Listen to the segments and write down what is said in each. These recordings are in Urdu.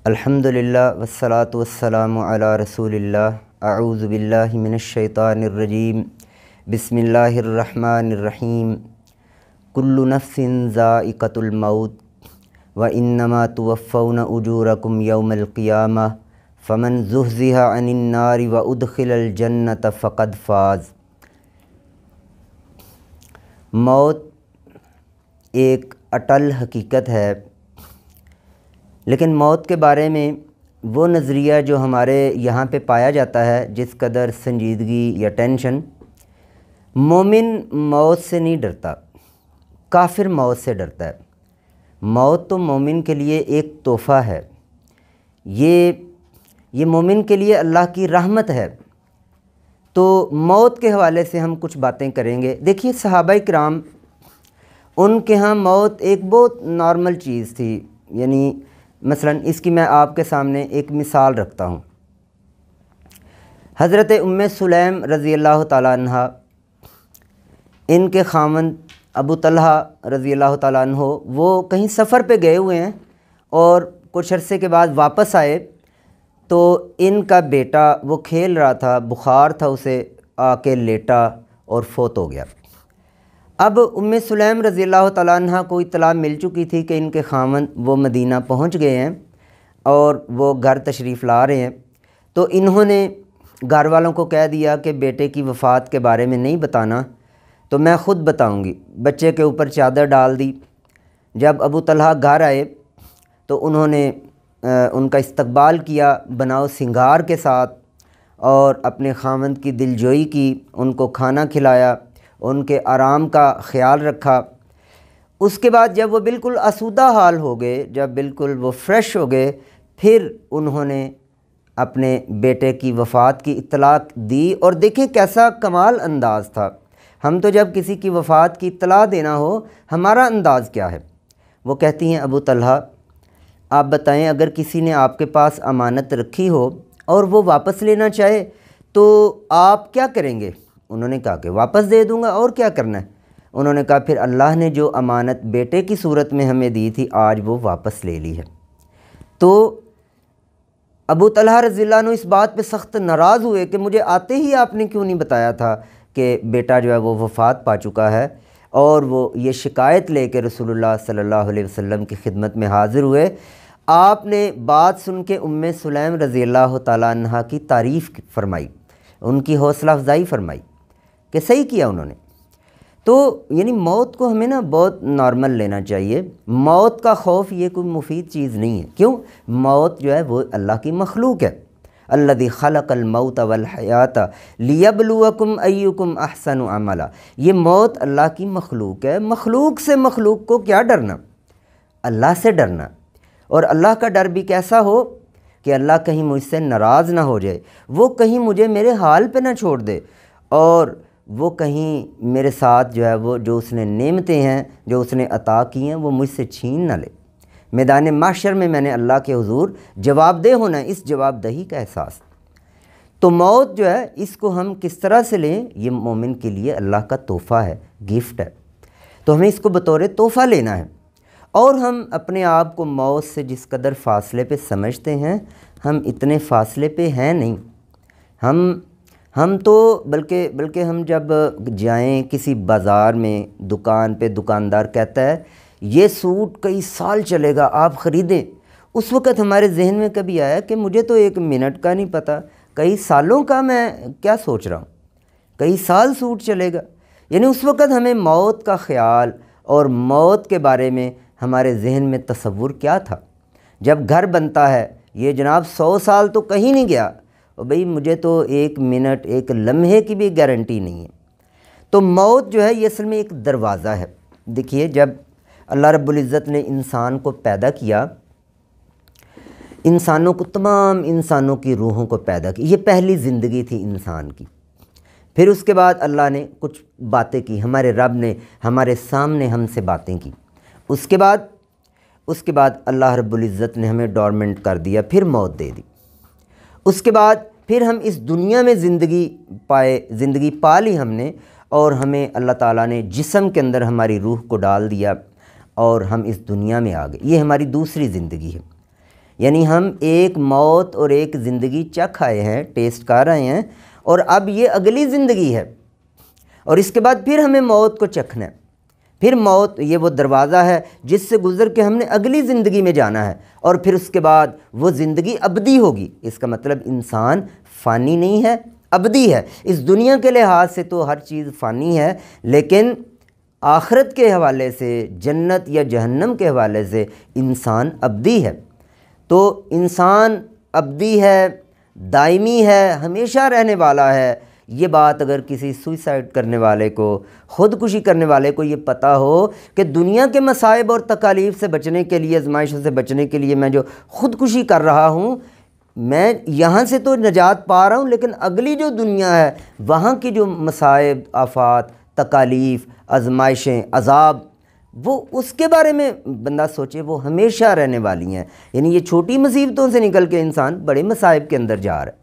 الحمدللہ والصلاة والسلام علی رسول اللہ اعوذ باللہ من الشیطان الرجیم بسم اللہ الرحمن الرحیم کل نفس ذائقۃ الموت وانما توفون اجورکم یوم القیامہ فمن زحزح عن النار وادخل الجنۃ فقد فاز۔ موت ایک اٹل حقیقت ہے، لیکن موت کے بارے میں وہ نظریہ جو ہمارے یہاں پہ پایا جاتا ہے، جس قدر سنجیدگی یا ٹینشن، مومن موت سے نہیں ڈرتا، کافر موت سے ڈرتا ہے۔ موت تو مومن کے لیے ایک تحفہ ہے، یہ مومن کے لیے اللہ کی رحمت ہے۔ تو موت کے حوالے سے ہم کچھ باتیں کریں گے۔ دیکھیے صحابہ کرام، ان کے ہاں موت ایک بہت نارمل چیز تھی، یعنی مثلا اس کی میں آپ کے سامنے ایک مثال رکھتا ہوں۔ حضرت ام سلیم رضی اللہ تعالیٰ عنہ، ان کے خاوند ابو طلحہ رضی اللہ تعالیٰ عنہ وہ کہیں سفر پہ گئے ہوئے ہیں اور کچھ عرصے کے بعد واپس آئے تو ان کا بیٹا وہ کھیل رہا تھا، بخار تھا، اسے آ کے لیٹا اور فوت ہو گیا۔ اب ام سلیم رضی اللہ تعالیٰ عنہ کو اطلاع مل چکی تھی کہ ان کے خاوند وہ مدینہ پہنچ گئے ہیں اور وہ گھر تشریف لا رہے ہیں، تو انہوں نے گھر والوں کو کہہ دیا کہ بیٹے کی وفات کے بارے میں نہیں بتانا، تو میں خود بتاؤں گی۔ بچے کے اوپر چادر ڈال دی۔ جب ابو طلحہ گھر آئے تو انہوں نے ان کا استقبال کیا بناؤ سنگار کے ساتھ، اور اپنے خاوند کی دلجوئی کی، ان کو کھانا کھلایا، ان کے آرام کا خیال رکھا۔ اس کے بعد جب وہ بالکل آسودہ حال ہو گئے، جب بالکل وہ فریش ہو گئے، پھر انہوں نے اپنے بیٹے کی وفات کی اطلاع دی، اور دیکھیں کیسا کمال انداز تھا۔ ہم تو جب کسی کی وفات کی اطلاع دینا ہو، ہمارا انداز کیا ہے؟ وہ کہتی ہیں ابو طلحہ، آپ بتائیں اگر کسی نے آپ کے پاس امانت رکھی ہو اور وہ واپس لینا چاہے تو آپ کیا کریں گے؟ انہوں نے کہا کہ واپس دے دوں گا، اور کیا کرنا ہے؟ انہوں نے کہا پھر اللہ نے جو امانت بیٹے کی صورت میں ہمیں دی تھی، آج وہ واپس لے لی ہے۔ تو ابو طلحہ رضی اللہ عنہ اس بات پہ سخت ناراض ہوئے کہ مجھے آتے ہی آپ نے کیوں نہیں بتایا تھا کہ بیٹا جو ہے وہ وفات پا چکا ہے، اور وہ یہ شکایت لے کے رسول اللہ صلی اللہ علیہ وسلم کی خدمت میں حاضر ہوئے۔ آپ نے بات سن کے ام سلیم رضی اللہ تعالیٰ عنہ کی تعریف فرمائی، ان کی حوصلہ افزائی فرمائی کہ صحیح کیا انہوں نے۔ تو یعنی موت کو ہمیں بہت نارمل لینا چاہیے۔ موت کا خوف یہ کوئی مفید چیز نہیں ہے۔ کیوں؟ موت جو ہے وہ اللہ کی مخلوق ہے۔ الذی خلق الموت والحیات لیبلوکم ایکم احسن عملا۔ یہ موت اللہ کی مخلوق ہے۔ مخلوق سے مخلوق کو کیا ڈرنا؟ اللہ سے ڈرنا، اور اللہ کا ڈر بھی کیسا ہو کہ اللہ کہیں مجھ سے ناراض نہ ہو جائے، وہ کہیں مجھے میرے حال پہ نہ چھوڑ دے، اور وہ کہیں میرے ساتھ جو ہے وہ جو اس نے نعمتیں ہیں، جو اس نے عطا کی ہیں، وہ مجھ سے چھین نہ لے۔ میدان محشر میں میں نے اللہ کے حضور جواب دہ ہونا ہے، اس جواب دہی کا احساس۔ تو موت جو ہے اس کو ہم کس طرح سے لیں؟ یہ مومن کے لیے اللہ کا تحفہ ہے، گفٹ ہے، تو ہمیں اس کو بطور تحفہ لینا ہے۔ اور ہم اپنے آپ کو موت سے جس قدر فاصلے پہ سمجھتے ہیں، ہم اتنے فاصلے پہ ہیں نہیں۔ ہم تو بلکہ ہم جب جائیں کسی بازار میں، دکان پہ، دکاندار کہتا ہے یہ سوٹ کئی سال چلے گا، آپ خریدیں، اس وقت ہمارے ذہن میں کبھی آیا کہ مجھے تو ایک منٹ کا نہیں پتہ، کئی سالوں کا میں کیا سوچ رہا ہوں، کئی سال سوٹ چلے گا؟ یعنی اس وقت ہمیں موت کا خیال اور موت کے بارے میں ہمارے ذہن میں تصور کیا تھا؟ جب گھر بنتا ہے، یہ جناب 100 سال تو کہیں نہیں گیا، اور بھئی مجھے تو ایک منٹ، ایک لمحے کی بھی گارنٹی نہیں ہے۔ تو موت جو ہے یہ اصل میں ایک دروازہ ہے۔ دیکھیے جب اللہ رب العزت نے انسان کو پیدا کیا، انسانوں کو، تمام انسانوں کی روحوں کو پیدا کی، یہ پہلی زندگی تھی انسان کی۔ پھر اس کے بعد اللہ نے کچھ باتیں کی، ہمارے رب نے ہمارے سامنے ہم سے باتیں کی۔ اس کے بعد اللہ رب العزت نے ہمیں ڈورمنٹ کر دیا، پھر موت دے دی۔ اس کے بعد پھر ہم اس دنیا میں زندگی پا لی ہم نے، اور ہمیں اللہ تعالیٰ نے جسم کے اندر ہماری روح کو ڈال دیا، اور ہم اس دنیا میں آ گئے۔ یہ ہماری دوسری زندگی ہے۔ یعنی ہم ایک موت اور ایک زندگی چکھ آئے ہیں، ٹیسٹ کر آئے ہیں، اور اب یہ اگلی زندگی ہے، اور اس کے بعد پھر ہمیں موت کو چکھنا ہے۔ پھر موت یہ وہ دروازہ ہے جس سے گزر کے ہم نے اگلی زندگی میں جانا ہے، اور پھر اس کے بعد وہ زندگی ابدی ہوگی۔ اس کا مطلب انسان فانی نہیں ہے، ابدی ہے۔ اس دنیا کے لحاظ سے تو ہر چیز فانی ہے، لیکن آخرت کے حوالے سے، جنت یا جہنم کے حوالے سے انسان ابدی ہے۔ تو انسان ابدی ہے، دائمی ہے، ہمیشہ رہنے والا ہے۔ یہ بات اگر کسی سوئسائڈ کرنے والے کو، خودکشی کرنے والے کو یہ پتہ ہو کہ دنیا کے مصائب اور تکالیف سے بچنے کے لیے، آزمائشوں سے بچنے کے لیے میں جو خودکشی کر رہا ہوں، میں یہاں سے تو نجات پا رہا ہوں، لیکن اگلی جو دنیا ہے وہاں کی جو مصائب، آفات، تکالیف، آزمائشیں، عذاب، وہ اس کے بارے میں بندہ سوچے، وہ ہمیشہ رہنے والی ہیں۔ یعنی یہ چھوٹی مصیبتوں سے نکل کے انسان بڑے مصائب کے اندر جا رہا ہے،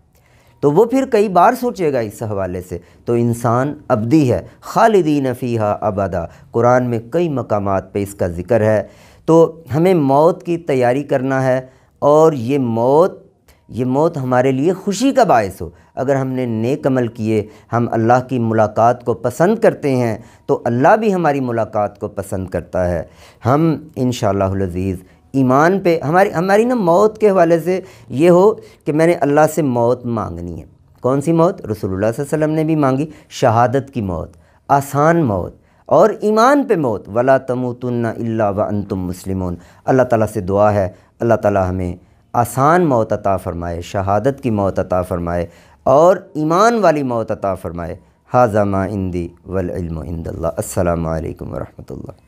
تو وہ پھر کئی بار سوچے گا اس حوالے سے۔ تو انسان ابدی ہے، خالدین فیہا ابدا، قرآن میں کئی مقامات پہ اس کا ذکر ہے۔ تو ہمیں موت کی تیاری کرنا ہے، اور یہ موت ہمارے لیے خوشی کا باعث ہو۔ اگر ہم نے نیک عمل کیے، ہم اللہ کی ملاقات کو پسند کرتے ہیں، تو اللہ بھی ہماری ملاقات کو پسند کرتا ہے۔ ہم انشاءاللہ العزیز ایمان پہ ہماری موت کے حوالے سے یہ ہو کہ میں نے اللہ سے موت مانگنی ہے۔ کون سی موت؟ رسول اللہ صلی اللہ علیہ وسلم نے بھی مانگی، شہادت کی موت، آسان موت، اور ایمان پہ موت، وَلَا تَمُوتُنَّ إِلَّا وَأَنْتُمْ مُسْلِمُونَ۔ اللہ تعالیٰ سے دعا ہے اللہ تعالیٰ ہمیں آسان موت عطا فرمائے، شہادت کی موت عطا فرمائے، اور ایمان والی موت عطا فرمائے۔ ھذا ما عندی والعلم عند اللہ۔ السلام علیکم ورحمۃ اللہ۔